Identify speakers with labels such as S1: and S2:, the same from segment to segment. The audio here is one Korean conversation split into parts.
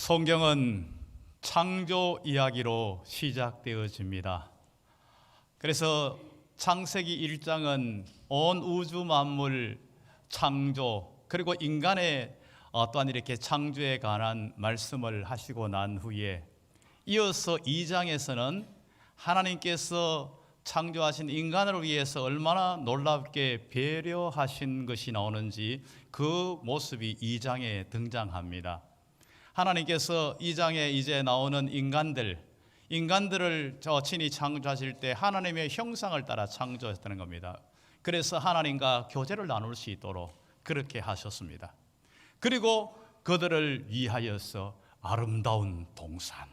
S1: 성경은 창조 이야기로 시작되어집니다. 그래서 창세기 1장은 온 우주 만물 창조, 그리고 인간의 또한 이렇게 창조에 관한 말씀을 하시고 난 후에 이어서 2장에서는 하나님께서 창조하신 인간을 위해서 얼마나 놀랍게 배려하신 것이 나오는지 그 모습이 2장에 등장합니다. 하나님께서 2장에 이제 나오는 인간들을 친히 창조하실 때 하나님의 형상을 따라 창조했다는 겁니다. 그래서 하나님과 교제를 나눌 수 있도록 그렇게 하셨습니다. 그리고 그들을 위하여서 아름다운 동산,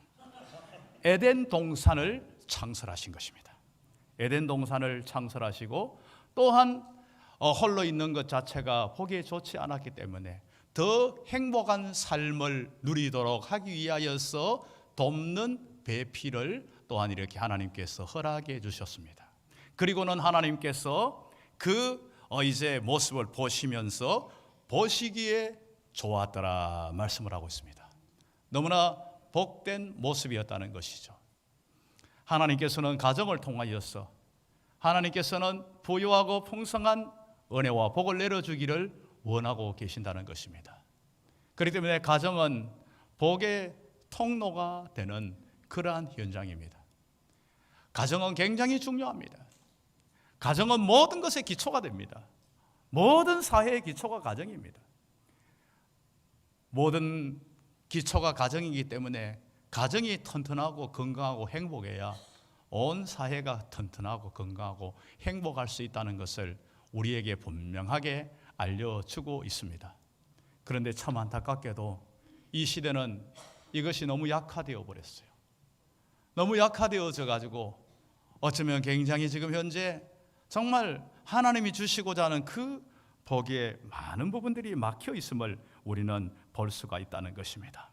S1: 에덴 동산을 창설하신 것입니다. 에덴 동산을 창설하시고 또한 홀로 있는 것 자체가 보기에 좋지 않았기 때문에 더 행복한 삶을 누리도록 하기 위하여서 돕는 배필을 또한 이렇게 하나님께서 허락해 주셨습니다. 그리고는 하나님께서 그 이제 모습을 보시면서 보시기에 좋았더라 말씀을 하고 있습니다. 너무나 복된 모습이었다는 것이죠. 하나님께서는 가정을 통하여서 하나님께서는 부유하고 풍성한 은혜와 복을 내려주기를 원하고 계신다는 것입니다. 그렇기 때문에 가정은 복의 통로가 되는 그러한 현장입니다. 가정은 굉장히 중요합니다. 가정은 모든 것의 기초가 됩니다. 모든 사회의 기초가 가정입니다. 모든 기초가 가정이기 때문에 가정이 튼튼하고 건강하고 행복해야 온 사회가 튼튼하고 건강하고 행복할 수 있다는 것을 우리에게 분명하게 알려주고 있습니다. 그런데 참 안타깝게도 이 시대는 이것이 너무 약화되어 버렸어요. 너무 약화되어져 가지고 어쩌면 굉장히 지금 현재 정말 하나님이 주시고자 하는 그 복에 많은 부분들이 막혀 있음을 우리는 볼 수가 있다는 것입니다.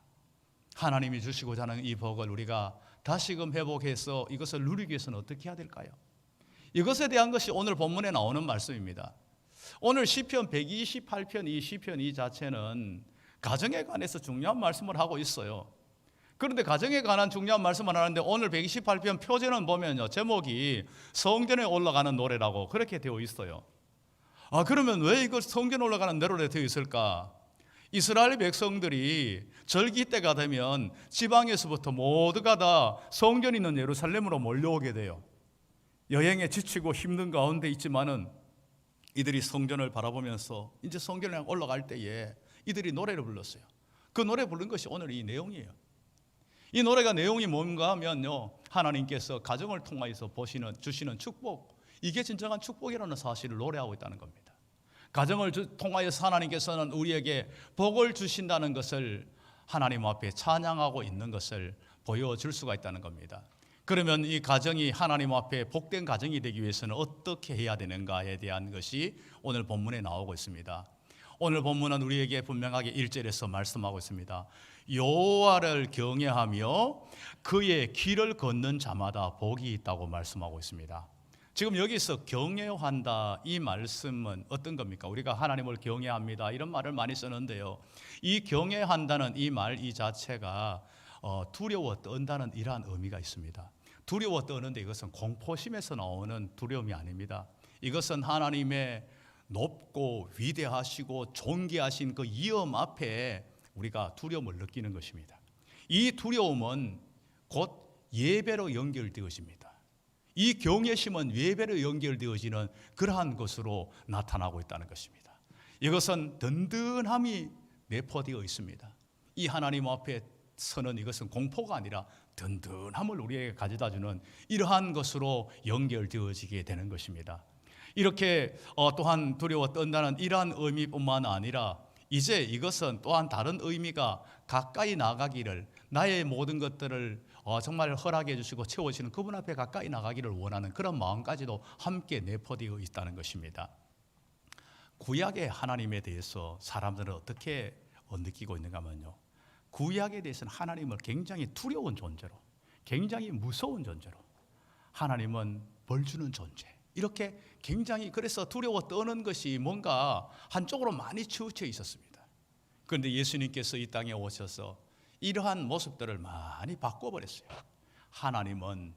S1: 하나님이 주시고자 하는 이 복을 우리가 다시금 회복해서 이것을 누리기 위해서는 어떻게 해야 될까요? 이것에 대한 것이 오늘 본문에 나오는 말씀입니다. 오늘 시편 128편 이 시편 이 자체는 가정에 관해서 중요한 말씀을 하고 있어요. 그런데 가정에 관한 중요한 말씀을 하는데 오늘 128편 표제는 보면요, 제목이 성전에 올라가는 노래라고 그렇게 되어 있어요. 그러면 왜 이걸 성전에 올라가는 노래로 되어 있을까? 이스라엘 백성들이 절기 때가 되면 지방에서부터 모두가 다 성전이 있는 예루살렘으로 몰려오게 돼요. 여행에 지치고 힘든 가운데 있지만은 이들이 성전을 바라보면서 이제 성전에 올라갈 때에 이들이 노래를 불렀어요. 그 노래 부른 것이 오늘 이 내용이에요. 이 노래가 내용이 뭔가 하면요, 하나님께서 가정을 통하여서 주시는 축복, 이게 진정한 축복이라는 사실을 노래하고 있다는 겁니다. 가정을 통하여서 하나님께서는 우리에게 복을 주신다는 것을 하나님 앞에 찬양하고 있는 것을 보여줄 수가 있다는 겁니다. 그러면 이 가정이 하나님 앞에 복된 가정이 되기 위해서는 어떻게 해야 되는가에 대한 것이 오늘 본문에 나오고 있습니다. 오늘 본문은 우리에게 분명하게 1절에서 말씀하고 있습니다. 여호와를 경외하며 그의 길을 걷는 자마다 복이 있다고 말씀하고 있습니다. 지금 여기서 경외한다 이 말씀은 어떤 겁니까? 우리가 하나님을 경외합니다 이런 말을 많이 쓰는데요, 이 경외한다는 이 말 이 자체가 두려워 떤다는 이러한 의미가 있습니다. 두려워 떠는데 이것은 공포심에서 나오는 두려움이 아닙니다. 이것은 하나님의 높고 위대하시고 존귀하신 그 위엄 앞에 우리가 두려움을 느끼는 것입니다. 이 두려움은 곧 예배로 연결되어집니다. 이 경외심은 예배로 연결되어지는 그러한 것으로 나타나고 있다는 것입니다. 이것은 든든함이 내포되어 있습니다. 이 하나님 앞에 서는 이것은 공포가 아니라 든든함을 우리에게 가져다주는 이러한 것으로 연결되어지게 되는 것입니다. 이렇게 또한 두려워 떤다는 이러한 의미뿐만 아니라 이제 이것은 또한 다른 의미가 가까이 나가기를, 나의 모든 것들을 정말 허락해 주시고 채워주시는 그분 앞에 가까이 나가기를 원하는 그런 마음까지도 함께 내포되어 있다는 것입니다. 구약의 하나님에 대해서 사람들은 어떻게 느끼고 있는가 하면요, 구약에 대해서는 하나님을 굉장히 두려운 존재로, 굉장히 무서운 존재로, 하나님은 벌 주는 존재, 이렇게 굉장히 그래서 두려워 떠는 것이 뭔가 한쪽으로 많이 치우쳐 있었습니다. 그런데 예수님께서 이 땅에 오셔서 이러한 모습들을 많이 바꿔버렸어요. 하나님은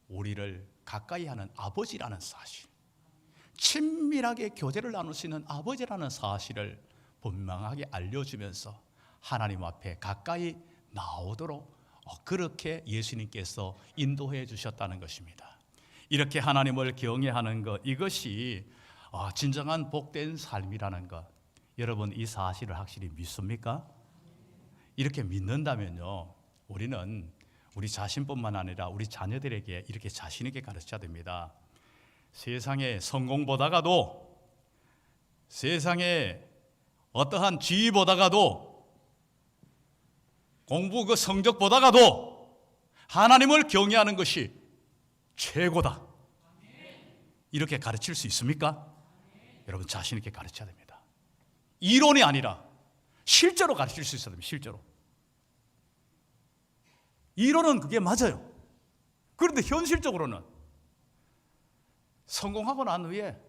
S1: 우리를 가까이 하는 아버지라는 사실, 친밀하게 교제를 나누시는 아버지라는 사실을 분명하게 알려주면서 하나님 앞에 가까이 나오도록 그렇게 예수님께서 인도해 주셨다는 것입니다. 이렇게 하나님을 경외하는 것, 이것이 진정한 복된 삶이라는 것, 여러분 이 사실을 확실히 믿습니까? 이렇게 믿는다면요, 우리는 우리 자신뿐만 아니라 우리 자녀들에게 이렇게 자신 있게 가르쳐야 됩니다. 세상의 성공보다가도, 세상의 어떠한 지위보다가도, 공부 그 성적보다가도 하나님을 경외하는 것이 최고다. 이렇게 가르칠 수 있습니까? 여러분 자신 있게 가르쳐야 됩니다. 이론이 아니라 실제로 가르칠 수 있어야 됩니다. 실제로. 이론은 그게 맞아요. 그런데 현실적으로는 성공하고 난 후에,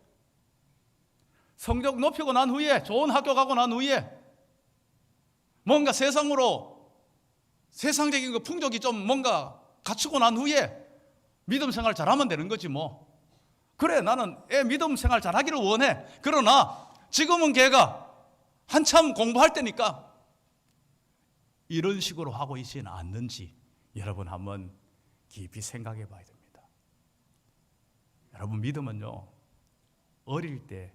S1: 성적 높이고 난 후에, 좋은 학교 가고 난 후에 뭔가 세상적인 그 풍족이 좀 뭔가 갖추고 난 후에 믿음 생활 잘하면 되는 거지 뭐. 그래, 나는 애 믿음 생활 잘하기를 원해. 그러나 지금은 걔가 한참 공부할 때니까 이런 식으로 하고 있지는 않는지 여러분 한번 깊이 생각해 봐야 됩니다. 여러분 믿음은요, 어릴 때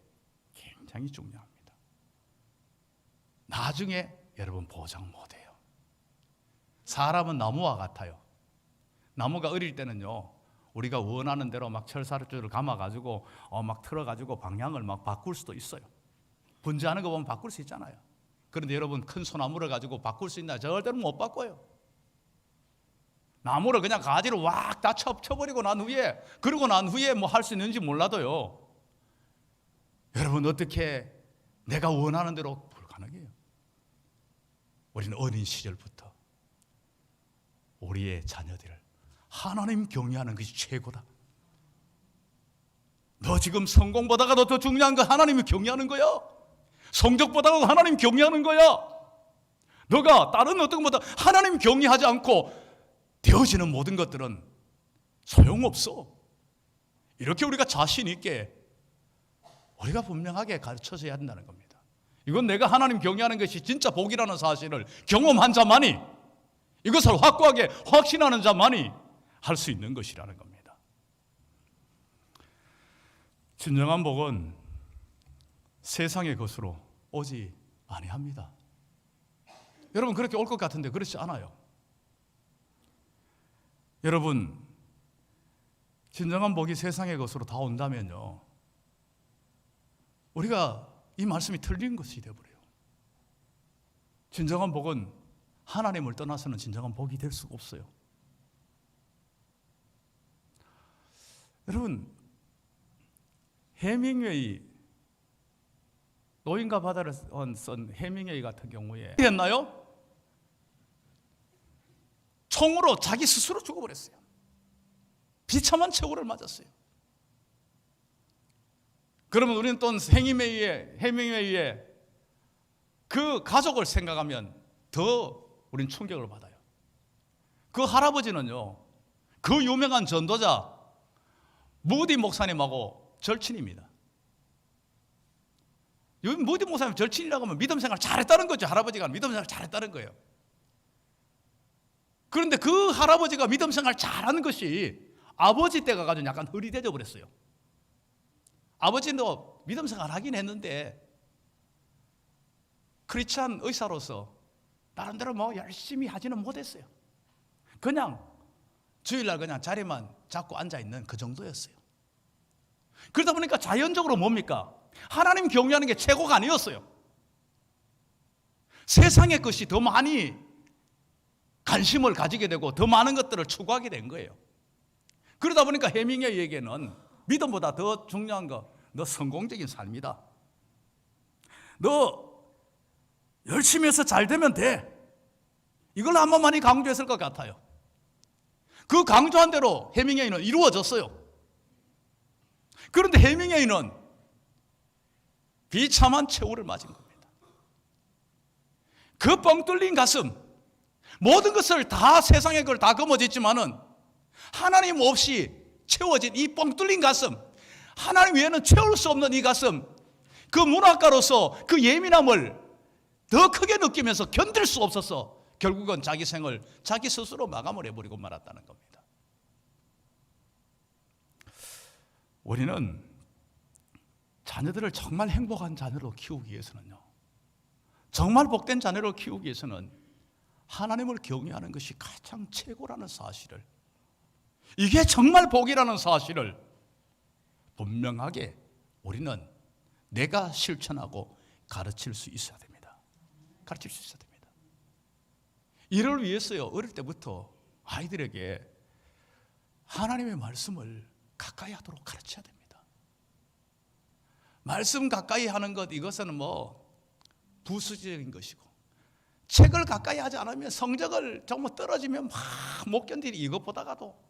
S1: 굉장히 중요합니다. 나중에 여러분 보장 못해요. 사람은 나무와 같아요. 나무가 어릴 때는요, 우리가 원하는 대로 막 철사줄을 감아가지고 막 틀어가지고 방향을 막 바꿀 수도 있어요. 분재하는 거 보면 바꿀 수 있잖아요. 그런데 여러분 큰 소나무를 가지고 바꿀 수 있나요? 절대로 못 바꿔요. 나무를 그냥 가지를 왁 다 쳐버리고 난 후에, 그러고 난 후에 뭐 할 수 있는지 몰라도요, 여러분 어떻게 내가 원하는 대로 불가능해요. 우리는 어린 시절부터 우리의 자녀들을 하나님 경외하는 것이 최고다. 너 지금 성공보다가 더 중요한 건 하나님을 경외하는 거야. 성적보다도 하나님 경외하는 거야. 너가 다른 어떤 것보다 하나님 경외하지 않고 되어지는 모든 것들은 소용없어. 이렇게 우리가 자신 있게 우리가 분명하게 가르쳐줘야 한다는 겁니다. 이건 내가 하나님 경외하는 것이 진짜 복이라는 사실을 경험한 자만이, 이것을 확고하게 확신하는 자만이 할 수 있는 것이라는 겁니다. 진정한 복은 세상의 것으로 오지 아니합니다. 여러분 그렇게 올 것 같은데 그렇지 않아요. 여러분 진정한 복이 세상의 것으로 다 온다면요, 우리가 이 말씀이 틀린 것이 되어버려요. 진정한 복은 하나님을 떠나서는 진정한 복이 될 수가 없어요. 여러분 해밍웨이, 노인과 바다를 쓴 해밍웨이 같은 경우에 했나요? 총으로 자기 스스로 죽어버렸어요. 비참한 최후를 맞았어요. 그러면 우리는 또 해밍웨이의 그 가족을 생각하면 더 우리는 충격을 받아요. 그 할아버지는요, 그 유명한 전도자 무디 목사님하고 절친입니다. 무디 목사님 절친이라고 하면 믿음 생활 잘했다는 거죠. 할아버지가 믿음 생활 잘했다는 거예요. 그런데 그 할아버지가 믿음 생활 잘하는 것이 아버지 때가 가지고 약간 흐리대져 버렸어요. 아버지도 믿음 생활 하긴 했는데 크리스찬 의사로서 나름대로 뭐 열심히 하지는 못했어요. 그냥 주일날 그냥 자리만 잡고 앉아있는 그 정도였어요. 그러다 보니까 자연적으로 뭡니까? 하나님 경외하는 게 최고가 아니었어요. 세상의 것이 더 많이 관심을 가지게 되고 더 많은 것들을 추구하게 된 거예요. 그러다 보니까 해밍웨이에게는 믿음보다 더 중요한 거, 너 성공적인 삶이다. 너 열심히 해서 잘 되면 돼. 이걸 아마 많이 강조했을 것 같아요. 그 강조한 대로 해밍웨이는 이루어졌어요. 그런데 해밍웨이는 비참한 최후를 맞은 겁니다. 그 뻥 뚫린 가슴, 모든 것을 다 세상의 걸 다 거머쥐지만은 하나님 없이 채워진 이 뻥 뚫린 가슴, 하나님 외에는 채울 수 없는 이 가슴, 그 문학가로서 그 예민함을 더 크게 느끼면서 견딜 수 없어서 결국은 자기 생을 자기 스스로 마감을 해버리고 말았다는 겁니다. 우리는 자녀들을 정말 행복한 자녀로 키우기 위해서는요, 정말 복된 자녀로 키우기 위해서는 하나님을 경외하는 것이 가장 최고라는 사실을, 이게 정말 복이라는 사실을 분명하게 우리는 내가 실천하고 가르칠 수 있어야 됩니다. 가르칠 수 있어야 됩니다. 이를 위해서요, 어릴 때부터 아이들에게 하나님의 말씀을 가까이 하도록 가르쳐야 됩니다. 말씀 가까이 하는 것, 이것은 부수적인 것이고, 책을 가까이 하지 않으면 성적을 정말 떨어지면 막 못 견디니, 이것보다가도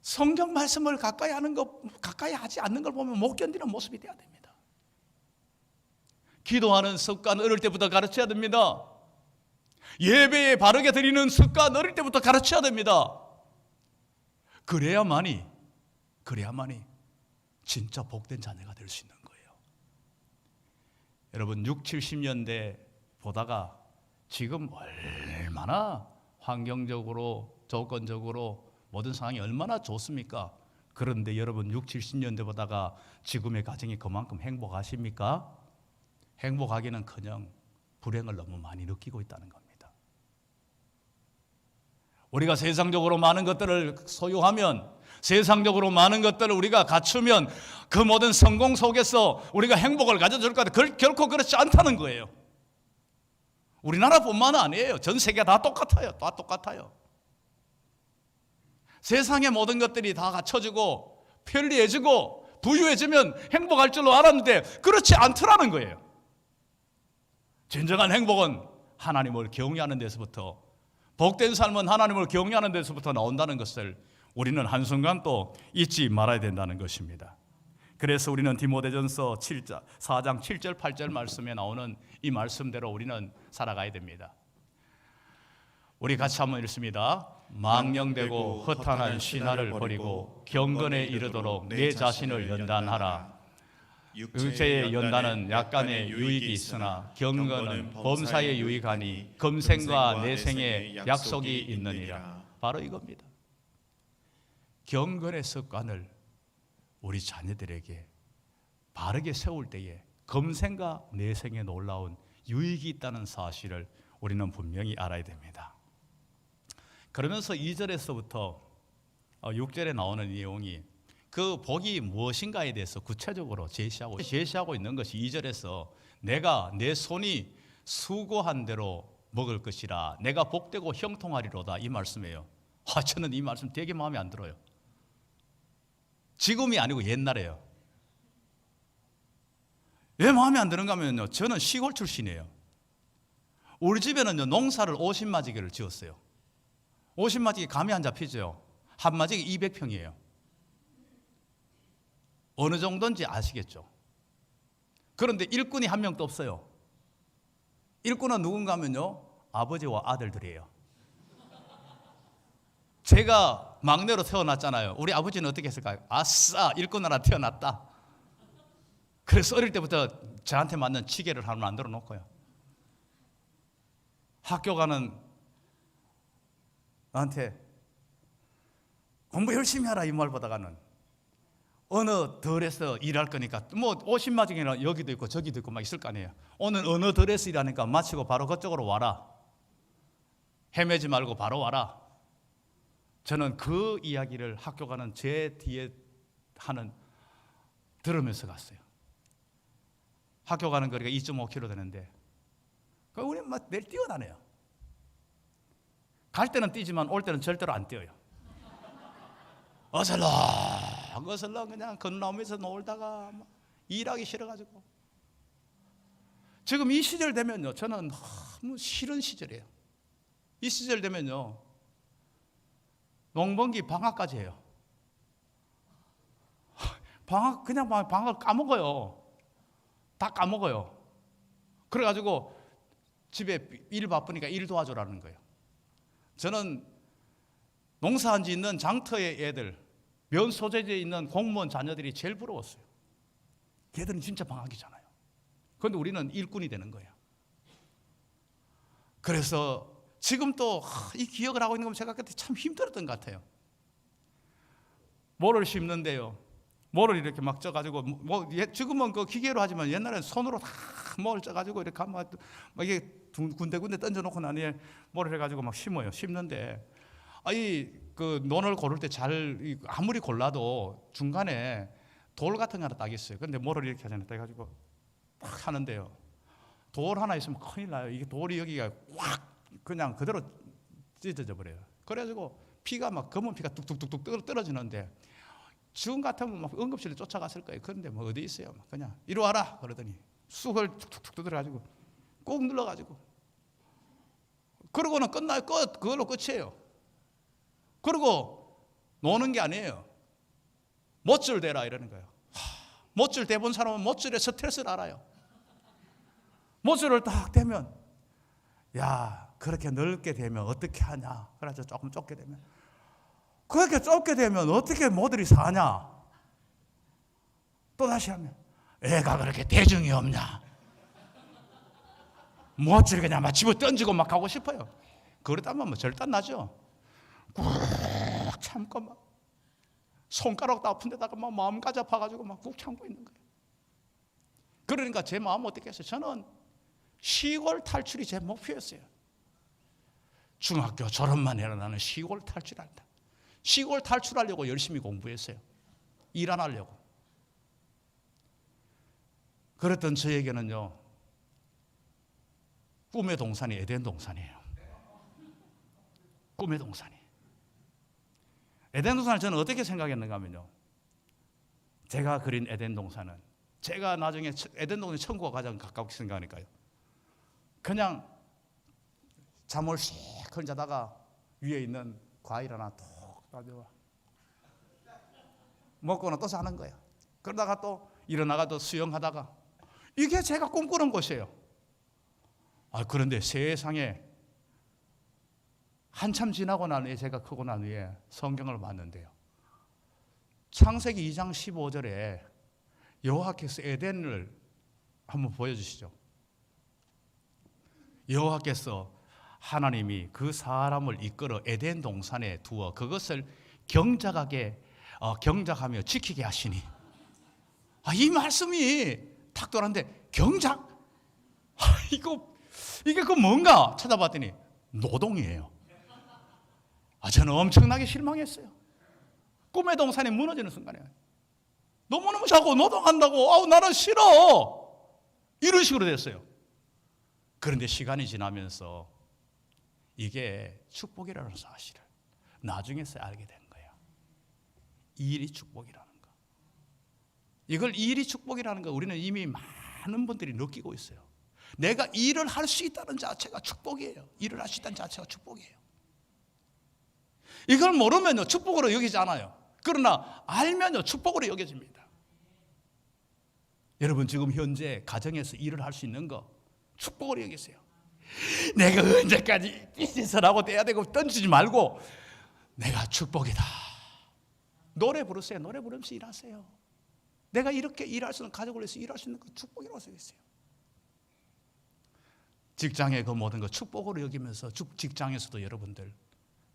S1: 성경 말씀을 가까이 하는 것, 가까이 하지 않는 걸 보면 못 견디는 모습이 돼야 됩니다. 기도하는 습관 어릴 때부터 가르쳐야 됩니다. 예배에 바르게 드리는 습관 어릴 때부터 가르쳐야 됩니다. 그래야만이 진짜 복된 자녀가 될 수 있는 거예요. 여러분, 60, 70년대 보다가 지금 얼마나 환경적으로, 조건적으로 모든 상황이 얼마나 좋습니까? 그런데 여러분, 60, 70년대 보다가 지금의 가정이 그만큼 행복하십니까? 행복하기는커녕 불행을 너무 많이 느끼고 있다는 겁니다. 우리가 세상적으로 많은 것들을 소유하면, 세상적으로 많은 것들을 우리가 갖추면 그 모든 성공 속에서 우리가 행복을 가져줄 것 같아요. 결코 그렇지 않다는 거예요. 우리나라뿐만 아니에요. 전 세계 다 똑같아요. 다 똑같아요. 세상의 모든 것들이 다 갖춰지고 편리해지고 부유해지면 행복할 줄로 알았는데 그렇지 않더라는 거예요. 진정한 행복은 하나님을 경외하는 데서부터, 복된 삶은 하나님을 경외하는 데서부터 나온다는 것을 우리는 한순간 또 잊지 말아야 된다는 것입니다. 그래서 우리는 디모데전서 4장 7절 8절 말씀에 나오는 이 말씀대로 우리는 살아가야 됩니다. 우리 같이 한번 읽습니다. 망령되고 허탄한 신화를 버리고 경건에 이르도록 내 자신을 연단하라. 육체의 연단은 약간의 유익이 있으나 경건은 범사에 유익하니 금생과 내생에 약속이 있느니라. 바로 이겁니다. 경건의 습관을 우리 자녀들에게 바르게 세울 때에 금생과 내생에 놀라운 유익이 있다는 사실을 우리는 분명히 알아야 됩니다. 그러면서 2절에서부터 6절에 나오는 내용이 그 복이 무엇인가에 대해서 구체적으로 제시하고 있는 것이 2절에서 내가 내 손이 수고한 대로 먹을 것이라 내가 복되고 형통하리로다, 이 말씀이에요. 저는 이 말씀 되게 마음에 안 들어요. 지금이 아니고 옛날에요. 왜 마음에 안 드는가 하면요, 저는 시골 출신이에요. 우리 집에는요, 농사를 50마지개를 지었어요. 50마지개 감이 안 잡히죠. 한 마지개 200평이에요. 어느 정도인지 아시겠죠? 그런데 일꾼이 한 명도 없어요. 일꾼은 누군가 하면요, 아버지와 아들들이에요. 제가 막내로 태어났잖아요. 우리 아버지는 어떻게 했을까요? 아싸, 일꾼 하나 태어났다. 그래서 어릴 때부터 저한테 맞는 치계를 하나 만들어 놓고요, 학교 가는 나한테 공부 열심히 하라 이 말 보다가는 어느 덜에서 일할 거니까 50마지개는 여기도 있고 저기도 있고 막 있을 거 아니에요. 오늘 어느 덜에서 일하니까 마치고 바로 그쪽으로 와라. 헤매지 말고 바로 와라. 저는 그 이야기를 학교 가는 제 뒤에 들으면서 갔어요. 학교 가는 거리가 2.5km 되는데 우리 막 매일 뛰어다녀요. 갈 때는 뛰지만 올 때는 절대로 안 뛰어요. 어슬렁 그냥 건너면서 놀다가 일하기 싫어가지고. 지금 이 시절 되면요, 저는 너무 싫은 시절이에요. 이 시절 되면요, 농번기 방학까지 해요. 방학을 까먹어요. 다 까먹어요. 그래가지고 집에 일 바쁘니까 일 도와주라는 거예요. 저는 농사한 지 있는 장터의 애들, 면 소재지에 있는 공무원 자녀들이 제일 부러웠어요. 걔들은 진짜 방학이잖아요. 그런데 우리는 일꾼이 되는 거예요. 그래서 지금 또 이 기억을 하고 있는 건 제가 그때 참 힘들었던 것 같아요. 모를 심는데요, 모를 이렇게 막 쪄가지고, 지금은 그 기계로 하지만 옛날에는 손으로 다 모를 쪄가지고 이렇게 막 이게 군데군데 던져놓고 난 뒤에 모를 해가지고 막 심어요. 심는데 그 논을 고를 때 아무리 골라도 중간에 돌 같은 거 하나 딱 있어요. 근데 모를 이렇게 하잖아요. 딱 해가지고 막 하는데요, 돌 하나 있으면 큰일 나요. 이게 돌이 여기가 확 그냥 그대로 찢어져 버려요. 그래가지고 피가 막 검은 피가 뚝뚝뚝뚝 떨어지는데, 지금 같으면 막 응급실에 쫓아갔을 거예요. 그런데 뭐 어디 있어요? 막 그냥 이리 와라 그러더니 쑥을 툭툭툭 뜯어가지고 꼭 눌러가지고, 그러고는 끝나요. 그걸로 끝이에요. 그리고 노는 게 아니에요. 못줄 대라 이러는 거예요. 못줄 대본 사람은 못줄의 스트레스를 알아요. 못줄을 딱 대면, 야, 그렇게 넓게 되면 어떻게 하냐. 그래서 조금 좁게 되면, 그렇게 좁게 되면 어떻게 모들이 사냐. 또 다시 하면, 애가 그렇게 대중이 없냐. 못줄 그냥 막 집어 던지고 막 가고 싶어요. 그러다면 뭐 절단 나죠. 꾹 참고 막 손가락도 아픈 데다가 막 마음까지 아파가지고 막 꾹 참고 있는 거예요. 그러니까 제 마음 어떻게 했어요? 저는 시골 탈출이 제 목표였어요. 중학교 졸업만 해라, 나는 시골 탈출한다. 시골 탈출하려고 열심히 공부했어요. 일 안 하려고. 그랬던 저에게는요, 꿈의 동산이 에덴 동산이에요. 꿈의 동산이. 에덴 동산을 저는 어떻게 생각했는가 하면요, 제가 그린 에덴 동산은, 제가 나중에 에덴 동산이 천국과 가장 가깝게 생각하니까요, 그냥 잠을 씩 자다가 위에 있는 과일 하나 톡 가져와 먹고는 또 자는 거예요. 그러다가 또 일어나가 또 수영하다가, 이게 제가 꿈꾸는 곳이에요. 그런데 세상에 한참 지나고 난 후에, 제가 크고 난 후에 성경을 봤는데요, 창세기 2장 15절에 여호와께서 에덴을 한번 보여주시죠. 여호와께서 하나님이 그 사람을 이끌어 에덴 동산에 두어 그것을 경작하며 지키게 하시니. 이 말씀이 탁 돌았는데, 경작? 이게 그 뭔가 찾아봤더니 노동이에요. 저는 엄청나게 실망했어요. 꿈의 동산이 무너지는 순간에 너무너무 자고 노동한다고, 나는 싫어, 이런 식으로 됐어요. 그런데 시간이 지나면서 이게 축복이라는 사실을 나중에서 알게 된 거예요. 일이 축복이라는 거. 이걸 일이 축복이라는 거 우리는 이미 많은 분들이 느끼고 있어요. 내가 일을 할 수 있다는 자체가 축복이에요. 일을 할 수 있다는 자체가 축복이에요. 이걸 모르면요, 축복으로 여기지 않아요. 그러나 알면요, 축복으로 여겨집니다. 여러분, 지금 현재 가정에서 일을 할 수 있는 거 축복으로 여기세요. 내가 언제까지 빚을 떼야 되고 던지지 말고, 내가 축복이다. 노래 부르세요. 노래 부르면서 일하세요. 내가 이렇게 일할 수 있는, 가족을 위해서 일할 수 있는 거 축복이라고 생각했어요. 직장의 그 모든 거 축복으로 여기면서, 직장에서도 여러분들,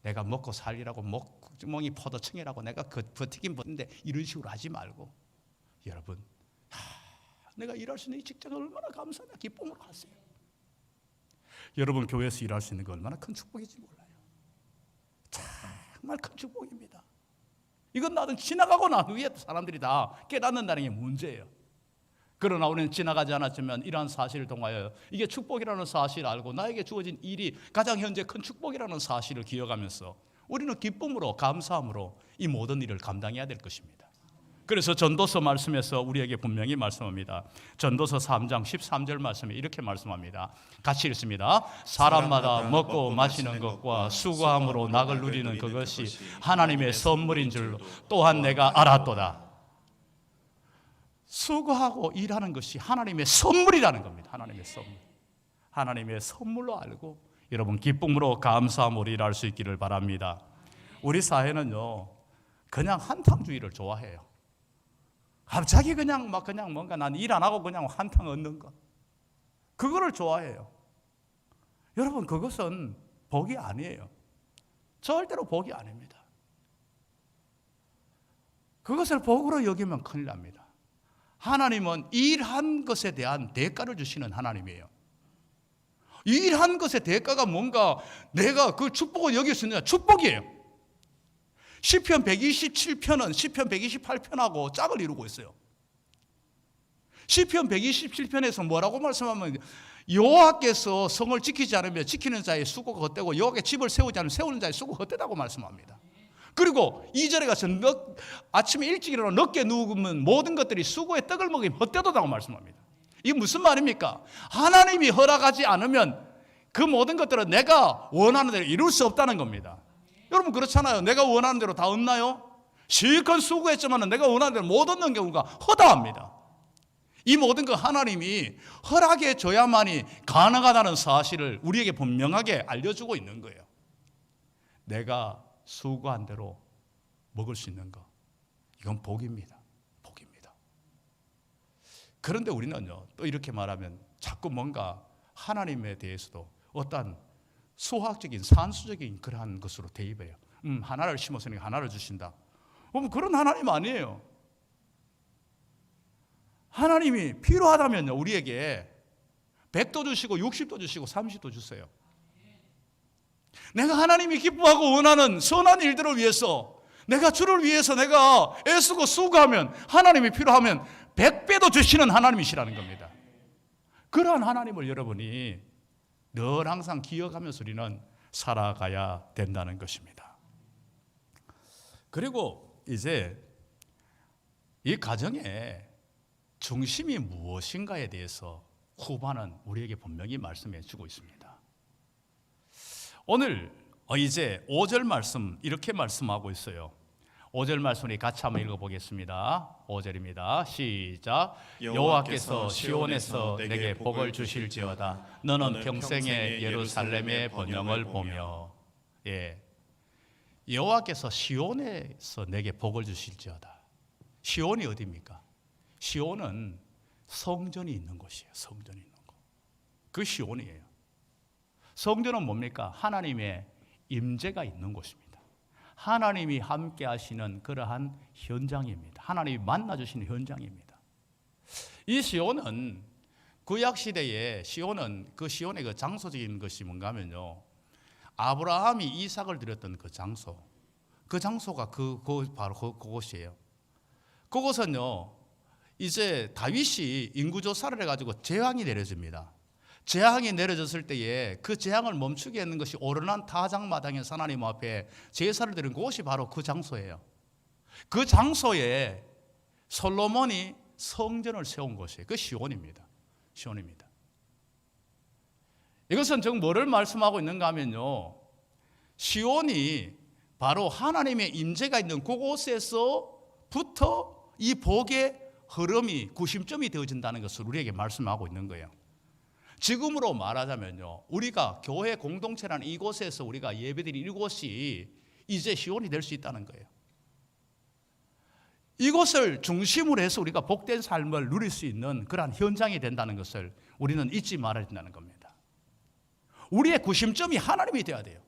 S1: 내가 먹고 살리라고 목구멍이 포도청이라고 내가 버티긴 버티는데 이런 식으로 하지 말고, 여러분, 내가 일할 수 있는 이 직장을 얼마나 감사하냐, 기쁨으로 하세요. 여러분, 교회에서 일할 수 있는 거 얼마나 큰 축복인지 몰라요. 정말 큰 축복입니다. 이건 나는 지나가고 난 후에 사람들이 다 깨닫는다는 게 문제예요. 그러나 우리는 지나가지 않았지만 이러한 사실을 통하여 이게 축복이라는 사실을 알고, 나에게 주어진 일이 가장 현재 큰 축복이라는 사실을 기억하면서 우리는 기쁨으로, 감사함으로 이 모든 일을 감당해야 될 것입니다. 그래서 전도서 말씀에서 우리에게 분명히 말씀합니다. 전도서 3장 13절 말씀에 이렇게 말씀합니다. 같이 읽습니다. 사람마다 먹고 마시는 것과 수고함으로 낙을 누리는 그것이 하나님의 선물인 줄 또한 내가 알았도다. 수고하고 일하는 것이 하나님의 선물이라는 겁니다. 하나님의 선물. 하나님의 선물로 알고 여러분 기쁨으로 감사함으로 일할 수 있기를 바랍니다. 우리 사회는요 그냥 한탕주의를 좋아해요. 갑자기 그냥 뭔가 난 일 안 하고 그냥 한탕 얻는 거, 그거를 좋아해요. 여러분 그것은 복이 아니에요. 절대로 복이 아닙니다. 그것을 복으로 여기면 큰일 납니다. 하나님은 일한 것에 대한 대가를 주시는 하나님이에요. 일한 것의 대가가 뭔가 내가 그 축복을 여길 수 있느냐, 축복이에요. 시편 127편은 시편 128편하고 짝을 이루고 있어요. 시편 127편에서 뭐라고 말씀하면 여호와께서 성을 지키지 않으면 지키는 자의 수고가 헛되고 여호와께 집을 세우지 않으면 세우는 자의 수고가 헛되다고 말씀합니다. 그리고 2절에 가서 아침에 일찍 일어나 늦게 누우면 모든 것들이 수고의 떡을 먹으면 헛되도다고 말씀합니다. 이게 무슨 말입니까? 하나님이 허락하지 않으면 그 모든 것들은 내가 원하는 대로 이룰 수 없다는 겁니다. 여러분 그렇잖아요. 내가 원하는 대로 다 얻나요? 실컷 수고했지만 내가 원하는 대로 못 얻는 경우가 허다합니다. 이 모든 거 하나님이 허락해 줘야만이 가능하다는 사실을 우리에게 분명하게 알려주고 있는 거예요. 내가 수고한 대로 먹을 수 있는 거, 이건 복입니다. 복입니다. 그런데 우리는요 또 이렇게 말하면 자꾸 뭔가 하나님에 대해서도 어떤 수학적인 산수적인 그러한 것으로 대입해요. 하나를 심었으니 하나를 주신다. 그런 하나님 아니에요. 하나님이 필요하다면요 우리에게 100도 주시고 60도 주시고 30도 주세요. 내가 하나님이 기뻐하고 원하는 선한 일들을 위해서, 내가 주를 위해서 내가 애쓰고 수고하면 하나님이 필요하면 100배도 주시는 하나님이시라는 겁니다. 그러한 하나님을 여러분이 늘 항상 기억하면서 우리는 살아가야 된다는 것입니다. 그리고 이제 이 가정의 중심이 무엇인가에 대해서 후반은 우리에게 분명히 말씀해 주고 있습니다. 오늘 이제 5절 말씀 이렇게 말씀하고 있어요. 5절 말씀을 같이 한번 읽어보겠습니다. 5절입니다. 시작. 여호와께서 시온에서 내게 복을 주실지어다. 너는 평생에 예루살렘의 번영을 보며. 여호와께서 시온에서 내게 복을 주실지어다. 시온이 어디입니까? 시온은 성전이 있는 곳이에요. 성전이 있는 곳. 그 시온이에요. 성전은 뭡니까? 하나님의 임재가 있는 곳입니다. 하나님이 함께 하시는 그러한 현장입니다. 하나님이 만나주시는 현장입니다. 이 시온은 구약 시대에 시온은 그 시온의 그 장소적인 것이 뭔가 하면요, 아브라함이 이삭을 드렸던 그 장소, 그 장소가 바로 그곳이에요. 그곳은요 이제 다윗이 인구조사를 해가지고 재앙이 내려집니다. 재앙이 내려졌을 때에 그 재앙을 멈추게 하는 것이 오르난 타작마당에서 하나님 앞에 제사를 드린 곳이 바로 그 장소예요. 그 장소에 솔로몬이 성전을 세운 곳이에요. 그 시온입니다. 시온입니다. 이것은 지금 뭐를 말씀하고 있는가 하면요, 시온이 바로 하나님의 임재가 있는 그곳에서부터 이 복의 흐름이 구심점이 되어진다는 것을 우리에게 말씀하고 있는 거예요. 지금으로 말하자면요, 우리가 교회 공동체라는 이곳에서 우리가 예배드린 이곳이 이제 시온이 될 수 있다는 거예요. 이곳을 중심으로 해서 우리가 복된 삶을 누릴 수 있는 그러한 현장이 된다는 것을 우리는 잊지 말아야 된다는 겁니다. 우리의 구심점이 하나님이 되어야 돼요.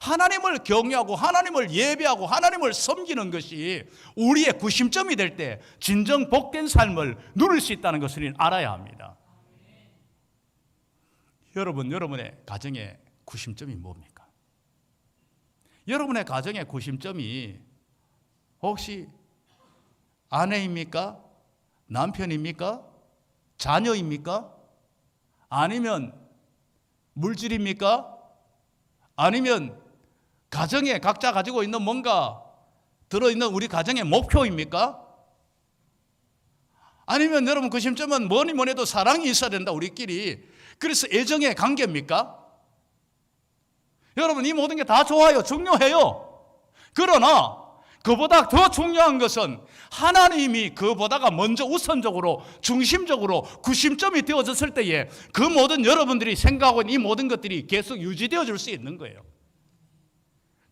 S1: 하나님을 경외하고 하나님을 예배하고 하나님을 섬기는 것이 우리의 구심점이 될 때 진정 복된 삶을 누릴 수 있다는 것을 우리는 알아야 합니다. 여러분의 가정의 구심점이 뭡니까? 여러분의 가정의 구심점이 혹시 아내입니까? 남편입니까? 자녀입니까? 아니면 물질입니까? 아니면 가정에 각자 가지고 있는 뭔가 들어있는 우리 가정의 목표입니까? 아니면 여러분 구심점은 뭐니 해도 사랑이 있어야 된다, 우리끼리. 그래서 애정의 관계입니까? 여러분 이 모든 게 다 좋아요. 중요해요. 그러나 그보다 더 중요한 것은 하나님이 그보다가 먼저 우선적으로 중심적으로 구심점이 되어졌을 때에 그 모든 여러분들이 생각하고 있는 이 모든 것들이 계속 유지되어 줄 수 있는 거예요.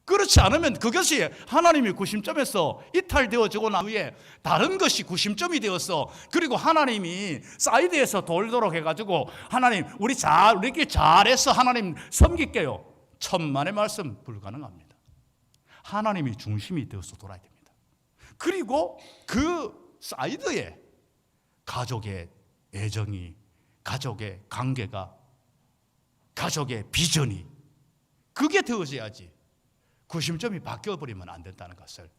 S1: 그렇지 않으면 그것이 하나님이 구심점에서 이탈되어지고 난 후에 다른 것이 구심점이 되어서 그리고 하나님이 사이드에서 돌도록 해가지고 하나님 우리끼리 잘해서 하나님 섬길게요. 천만의 말씀 불가능합니다. 하나님이 중심이 되어서 돌아야 됩니다. 그리고 그 사이드에 가족의 애정이, 가족의 관계가, 가족의 비전이 그게 되어져야지 구심점이 바뀌어버리면 안 된다는 것을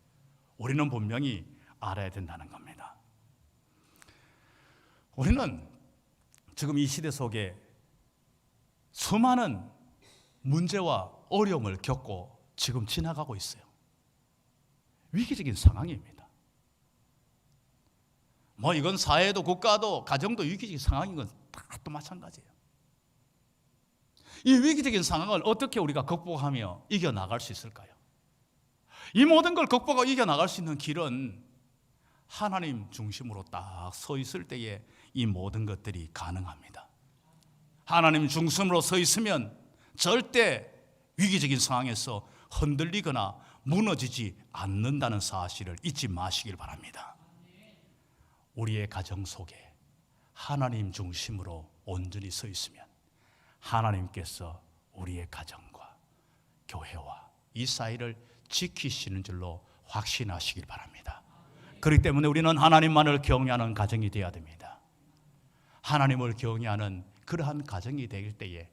S1: 우리는 분명히 알아야 된다는 겁니다. 우리는 지금 이 시대 속에 수많은 문제와 어려움을 겪고 지금 지나가고 있어요. 위기적인 상황입니다. 이건 사회도 국가도 가정도 위기적인 상황인 건 다 또 마찬가지예요. 이 위기적인 상황을 어떻게 우리가 극복하며 이겨나갈 수 있을까요? 이 모든 걸 극복하고 이겨나갈 수 있는 길은 하나님 중심으로 딱 서 있을 때에 이 모든 것들이 가능합니다. 하나님 중심으로 서 있으면 절대 위기적인 상황에서 흔들리거나 무너지지 않는다는 사실을 잊지 마시길 바랍니다. 우리의 가정 속에 하나님 중심으로 온전히 서 있으면 하나님께서 우리의 가정과 교회와 이 사이를 지키시는 줄로 확신하시길 바랍니다. 그렇기 때문에 우리는 하나님만을 경외하는 가정이 되어야 됩니다. 하나님을 경외하는 그러한 가정이 될 때에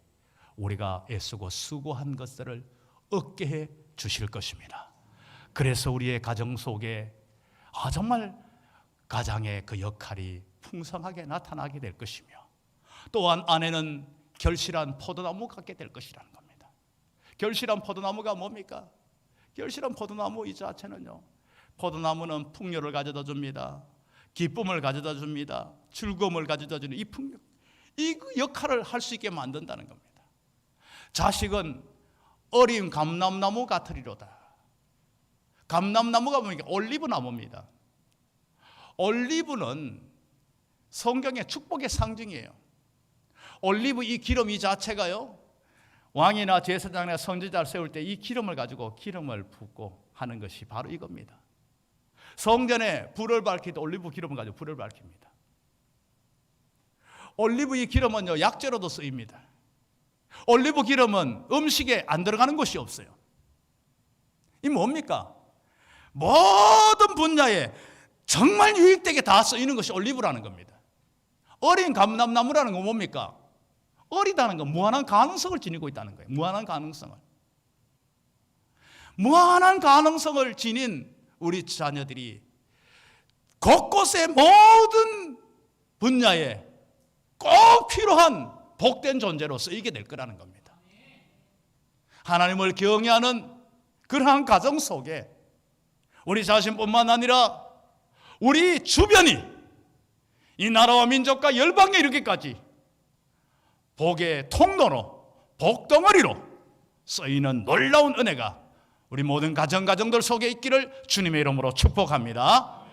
S1: 우리가 애쓰고 수고한 것들을 얻게 해 주실 것입니다. 그래서 우리의 가정 속에 정말 가장의 그 역할이 풍성하게 나타나게 될 것이며 또한 아내는 결실한 포도나무 같게 될 것이라는 겁니다. 결실한 포도나무가 뭡니까? 결실한 포도나무 이 자체는요, 포도나무는 풍요를 가져다 줍니다. 기쁨을 가져다 줍니다. 즐거움을 가져다 주는 이 풍요, 이 역할을 할 수 있게 만든다는 겁니다. 자식은 어린 감람나무 같으리로다. 감람나무가 뭡니까? 올리브 나무입니다. 올리브는 성경의 축복의 상징이에요. 올리브 이 기름 이 자체가요, 왕이나 제사장이나 선지자를 세울 때 이 기름을 가지고 기름을 붓고 하는 것이 바로 이겁니다. 성전에 불을 밝힐 때 올리브 기름을 가지고 불을 밝힙니다. 올리브 이 기름은요, 약재로도 쓰입니다. 올리브 기름은 음식에 안 들어가는 것이 없어요. 이 뭡니까? 모든 분야에 정말 유익되게 다 쓰이는 것이 올리브라는 겁니다. 어린 감람나무라는 건 뭡니까? 어리다는 건 무한한 가능성을 지니고 있다는 거예요. 무한한 가능성을. 무한한 가능성을 지닌 우리 자녀들이 곳곳의 모든 분야에 꼭 필요한 복된 존재로 쓰이게 될 거라는 겁니다. 하나님을 경외하는 그러한 가정 속에 우리 자신뿐만 아니라 우리 주변이 이 나라와 민족과 열방에 이르기까지 복의 통로로, 복덩어리로 쓰이는 놀라운 은혜가 우리 모든 가정들 속에 있기를 주님의 이름으로 축복합니다.